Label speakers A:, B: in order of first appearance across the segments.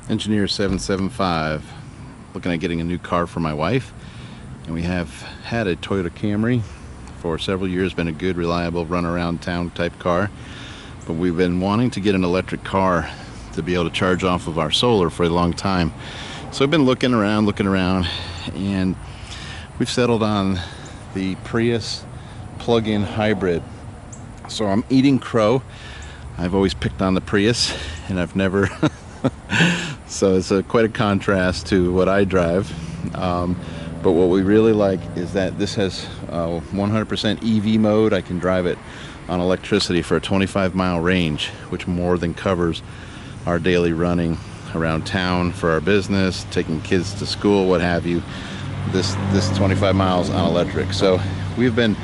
A: Engineer 775, looking at getting a new car for my wife, and we have had a Toyota Camry for several years, been a good, reliable, run around town type car, but we've been wanting to get an electric car to be able to charge off of our solar for a long time. So I've been looking around, and we've settled on the Prius plug-in hybrid. So I'm eating crow. I've always picked on the Prius, and I've never so it's quite a contrast to what I drive, but what we really like is that this has 100% EV mode. I can drive it on electricity for a 25-mile range, which more than covers our daily running around town for our business, taking kids to school, what have you. This 25 miles on electric. So we've been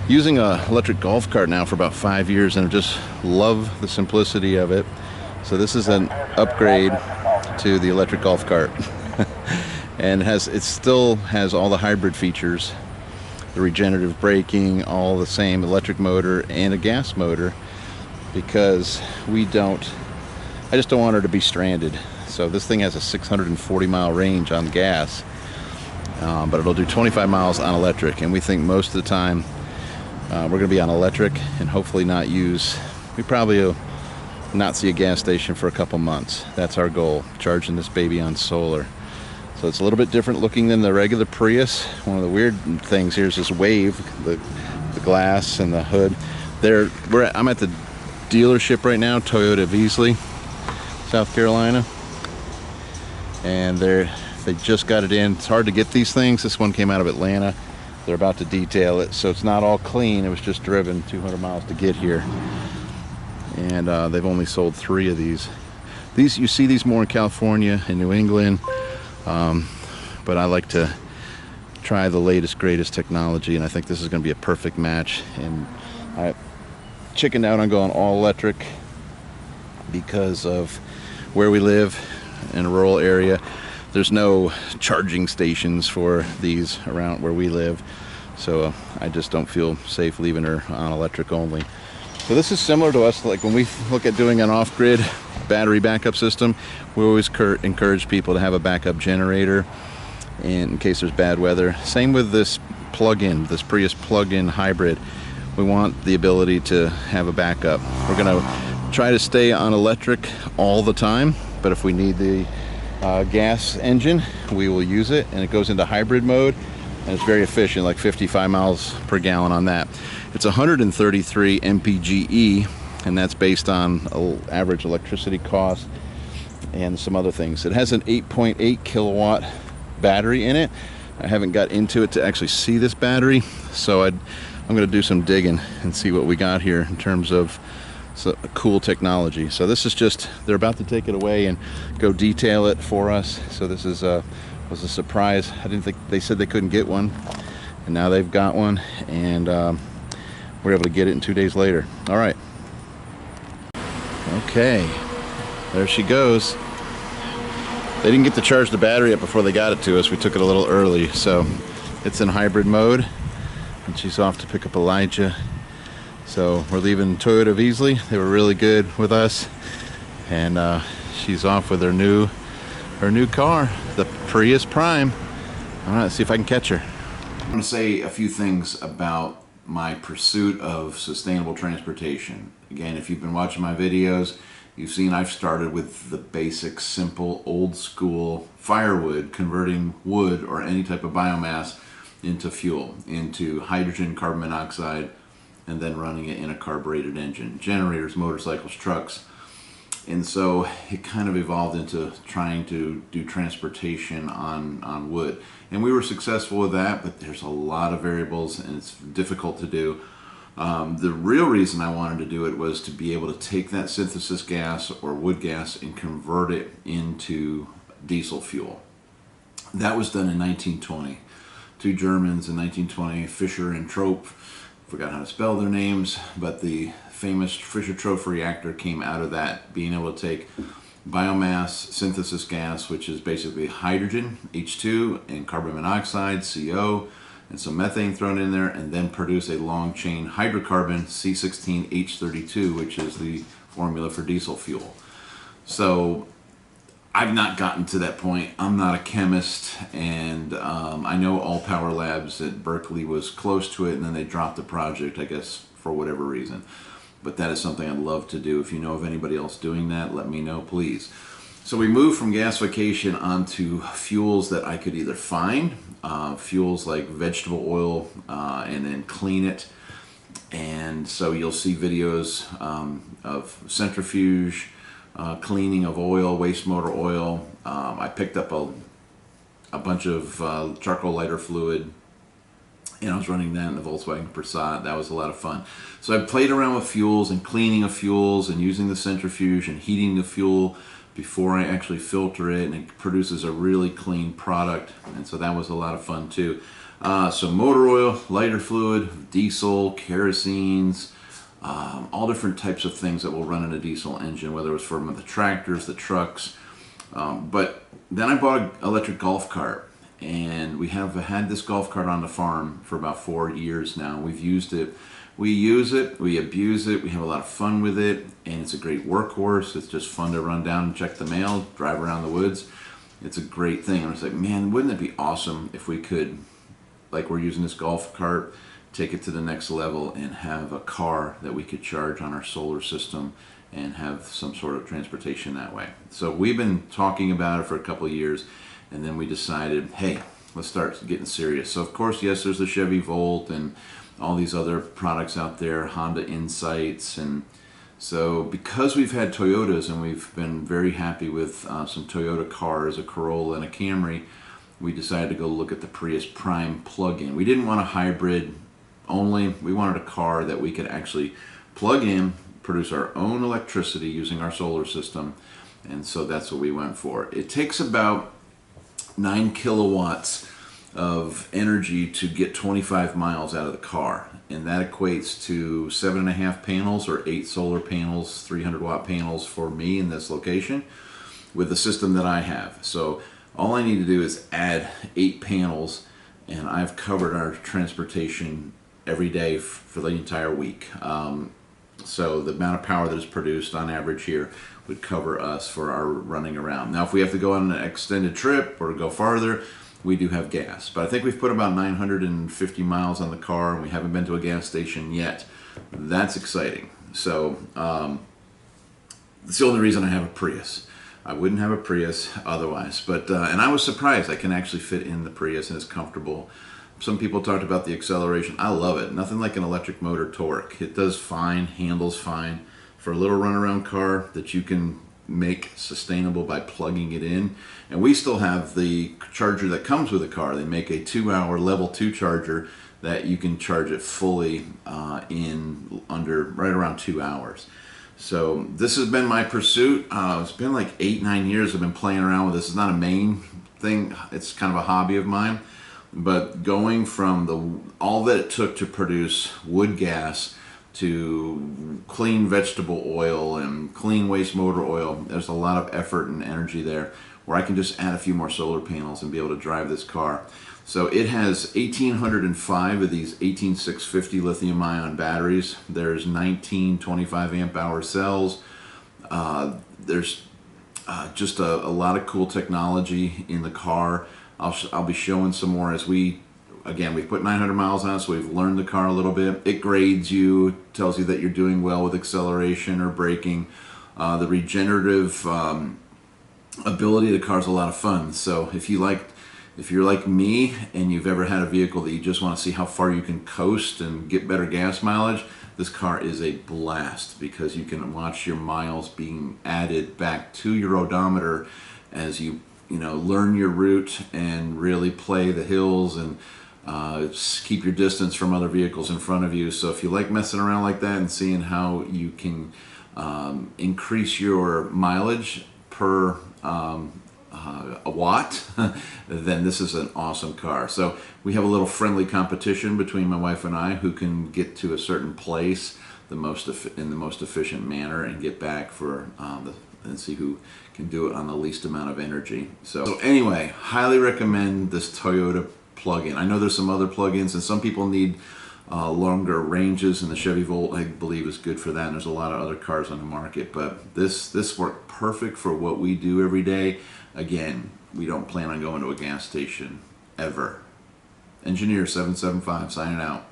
A: using an electric golf cart now for about 5 years, and I just love the simplicity of it. So this is an upgrade to the electric golf cart. And it still has all the hybrid features, the regenerative braking, all the same electric motor and a gas motor, because I just don't want her to be stranded. So this thing has a 640-mile range on gas, but it'll do 25 miles on electric, and we think most of the time we're going to be on electric and hopefully we probably will not see a gas station for a couple months. That's our goal, charging this baby on solar. So it's a little bit different looking than the regular Prius. One of the weird things here is this wave, the glass and the hood. I'm at the dealership right now, Toyota of Easley, South Carolina, and they just got it in. It's hard to get these things. This one came out of Atlanta. They're about to detail it, so it's not all clean. It was just driven 200 miles to get here, and they've only sold 3 of these. You see these more in California and New England, but I like to try the latest, greatest technology, and I think this is going to be a perfect match. And I chickened out on going all electric because of where we live in a rural area. There's no charging stations for these around where we live, so I just don't feel safe leaving her on electric only. So this is similar to us, like when we look at doing an off-grid battery backup system, we always encourage people to have a backup generator in case there's bad weather. Same with this plug-in, this Prius plug-in hybrid. We want the ability to have a backup. We're going to try to stay on electric all the time, but if we need the gas engine, we will use it, and it goes into hybrid mode, and it's very efficient, like 55 miles per gallon on that. It's 133 mpge, and that's based on average electricity cost and some other things. It has an 8.8 kilowatt battery in it. I haven't got into it to actually see this battery, so I'm going to do some digging and see what we got here in terms of cool technology. So this is they're about to take it away and go detail it for us. So this was a surprise. I didn't think, they said they couldn't get one, and now they've got one, and we're able to get it in 2 days later. All right. Okay, there she goes. They didn't get to charge the battery up before they got it to us. We took it a little early, so it's in hybrid mode, and she's off to pick up Elijah. So we're leaving Toyota of Easley. They were really good with us, and she's off with her new car, the Prius Prime. All right, let's see if I can catch her. I'm going to say a few things about my pursuit of sustainable transportation. Again, if you've been watching my videos, you've seen I've started with the basic, simple, old school firewood, converting wood or any type of biomass into fuel, into hydrogen, carbon monoxide, and then running it in a carbureted engine, generators, motorcycles, trucks. And so it kind of evolved into trying to do transportation on wood. And we were successful with that, but there's a lot of variables and it's difficult to do. The real reason I wanted to do it was to be able to take that synthesis gas or wood gas and convert it into diesel fuel. That was done in 1920. 2 Germans in 1920, Fischer and Tropsch, forgot how to spell their names, but the famous Fischer-Tropsch reactor came out of that, being able to take biomass synthesis gas, which is basically hydrogen, H2, and carbon monoxide, CO, and some methane thrown in there, and then produce a long chain hydrocarbon, C16H32, which is the formula for diesel fuel. So I've not gotten to that point. I'm not a chemist, and I know All Power Labs at Berkeley was close to it, and then they dropped the project, I guess, for whatever reason. But that is something I'd love to do. If you know of anybody else doing that, let me know, please. So we moved from gasification onto fuels that I could either find, fuels like vegetable oil, and then clean it. And so you'll see videos of centrifuge, cleaning of oil, waste motor oil. I picked up a bunch of charcoal lighter fluid, and I was running that in the Volkswagen Passat. That was a lot of fun. So I played around with fuels and cleaning of fuels and using the centrifuge and heating the fuel before I actually filter it, and it produces a really clean product. And so that was a lot of fun too. So motor oil, lighter fluid, diesel, kerosenes, all different types of things that will run in a diesel engine, whether it was for the tractors, the trucks. But then I bought an electric golf cart, and we have had this golf cart on the farm for about 4 years now. We've used it. We use it, we abuse it, we have a lot of fun with it, and it's a great workhorse. It's just fun to run down and check the mail, drive around the woods. It's a great thing. I was like, man, wouldn't it be awesome if we could, like we're using this golf cart, take it to the next level and have a car that we could charge on our solar system and have some sort of transportation that way. So we've been talking about it for a couple of years, and then we decided, hey, let's start getting serious. So of course, yes, there's the Chevy Volt and all these other products out there, Honda Insights, and so because we've had Toyotas and we've been very happy with some Toyota cars, a Corolla and a Camry, we decided to go look at the Prius Prime plug-in. We didn't want a hybrid only. We wanted a car that we could actually plug in, produce our own electricity using our solar system, and so that's what we went for. It takes about 9 kilowatts of energy to get 25 miles out of the car, and that equates to 7.5 panels or 8 solar panels, 300-watt panels for me in this location with the system that I have. So all I need to do is add 8 panels, and I've covered our transportation every day for the entire week. So the amount of power that is produced on average here would cover us for our running around. Now if we have to go on an extended trip or go farther, we do have gas. But I think we've put about 950 miles on the car, and we haven't been to a gas station yet. That's exciting. So that's the only reason I have a Prius. I wouldn't have a Prius otherwise. But and I was surprised I can actually fit in the Prius, and it's comfortable. Some people talked about the acceleration. I love it. Nothing like an electric motor torque. It does fine, handles fine. For a little runaround car that you can make sustainable by plugging it in. And we still have the charger that comes with the car. They make a 2-hour level 2 charger that you can charge it fully in under right around 2 hours. So this has been my pursuit. It's been like 8-9 years I've been playing around with this. It's not a main thing. It's kind of a hobby of mine. But going from all that it took to produce wood gas to clean vegetable oil and clean waste motor oil, there's a lot of effort and energy there where I can just add a few more solar panels and be able to drive this car. So it has 1,805 of these 18650 lithium ion batteries. There's 19 25 amp hour cells. There's just a lot of cool technology in the car. I'll be showing some more as again, we've put 900 miles on it, so we've learned the car a little bit. It grades you, tells you that you're doing well with acceleration or braking. The regenerative ability of the car is a lot of fun. So if you're like me and you've ever had a vehicle that you just want to see how far you can coast and get better gas mileage, this car is a blast because you can watch your miles being added back to your odometer as you learn your route and really play the hills and keep your distance from other vehicles in front of you. So if you like messing around like that and seeing how you can increase your mileage per a watt, then this is an awesome car. So we have a little friendly competition between my wife and I who can get to a certain place in the most efficient manner and get back for and see who can do it on the least amount of energy. So anyway, highly recommend this Toyota plug-in. I know there's some other plug-ins, and some people need longer ranges, and the Chevy Volt, I believe, is good for that, and there's a lot of other cars on the market, but this worked perfect for what we do every day. Again, we don't plan on going to a gas station ever. Engineer 775 signing out.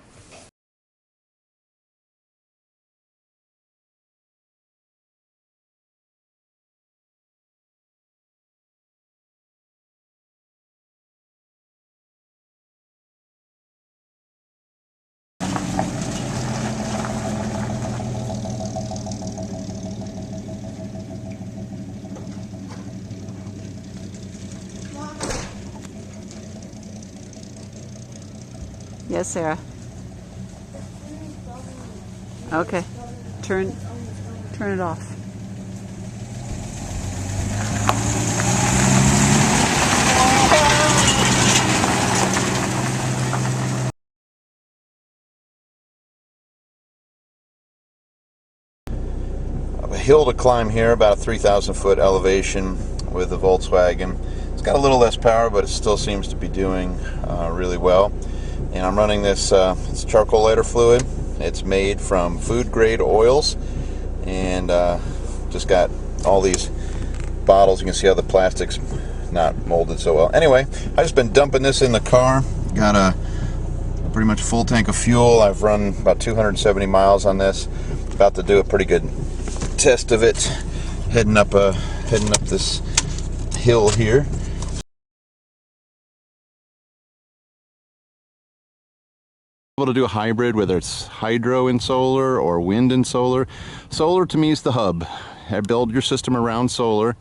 B: Yes, Sarah. Okay. Turn it off.
A: A hill to climb here, about a 3,000 foot elevation with the Volkswagen. It's got a little less power, but it still seems to be doing really well. And I'm running this, it's charcoal lighter fluid. It's made from food grade oils, and just got all these bottles. You can see how the plastic's not molded so well. Anyway, I've just been dumping this in the car. Got a pretty much full tank of fuel. I've run about 270 miles on this. About to do a pretty good test of it, heading up this hill here. Able to do a hybrid, whether it's hydro and solar or wind and solar. Solar to me is the hub. Build your system around solar,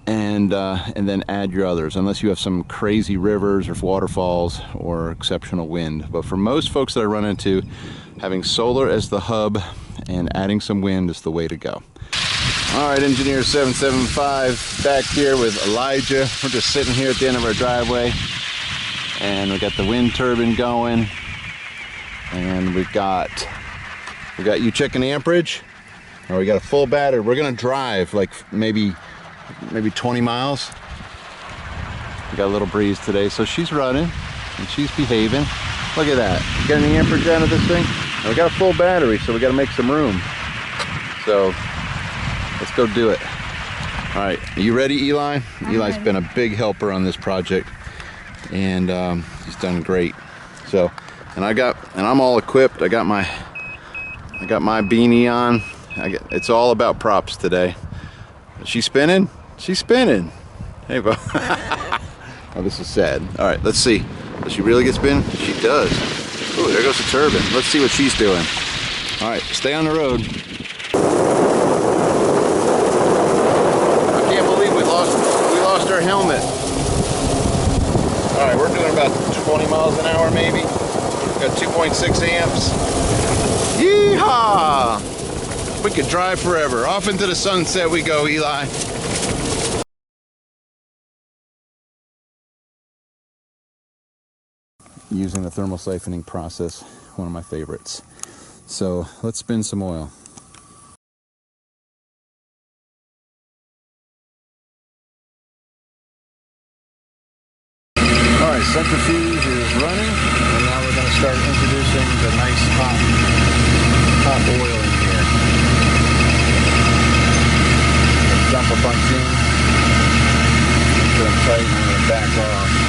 A: and then add your others, unless you have some crazy rivers or waterfalls or exceptional wind. But for most folks that I run into, having solar as the hub and adding some wind is the way to go. All right, Engineer 775 back here with Elijah. We're just sitting here at the end of our driveway, and we got the wind turbine going, and we've got you checking the amperage. Or we got a full battery. We're gonna drive like maybe 20 miles. We got a little breeze today, so she's running and she's behaving. Look at that. You got any amperage out of this thing? And we got a full battery, so we got to make some room. So let's go do it. All right, are you ready, Eli? Eli's been a big helper on this project, and he's done great. So, and I'm all equipped. I got my beanie on. It's all about props today. Is she spinning? She's spinning. Hey, Bo. Oh, this is sad. All right, let's see. Does she really get spin? She does. Ooh, there goes the turbine. Let's see what she's doing. All right, stay on the road. I can't believe we lost our helmet. All right, we're doing about 20 miles an hour maybe. Got 2.6 amps. Yeehaw! We could drive forever. Off into the sunset we go, Eli. Using the thermal siphoning process, one of my favorites. So let's spin some oil. All right, centrifuge is running, and now we're going to start introducing the nice hot oil in here. Dump a bunch in, turn tight, and I'm going to back off.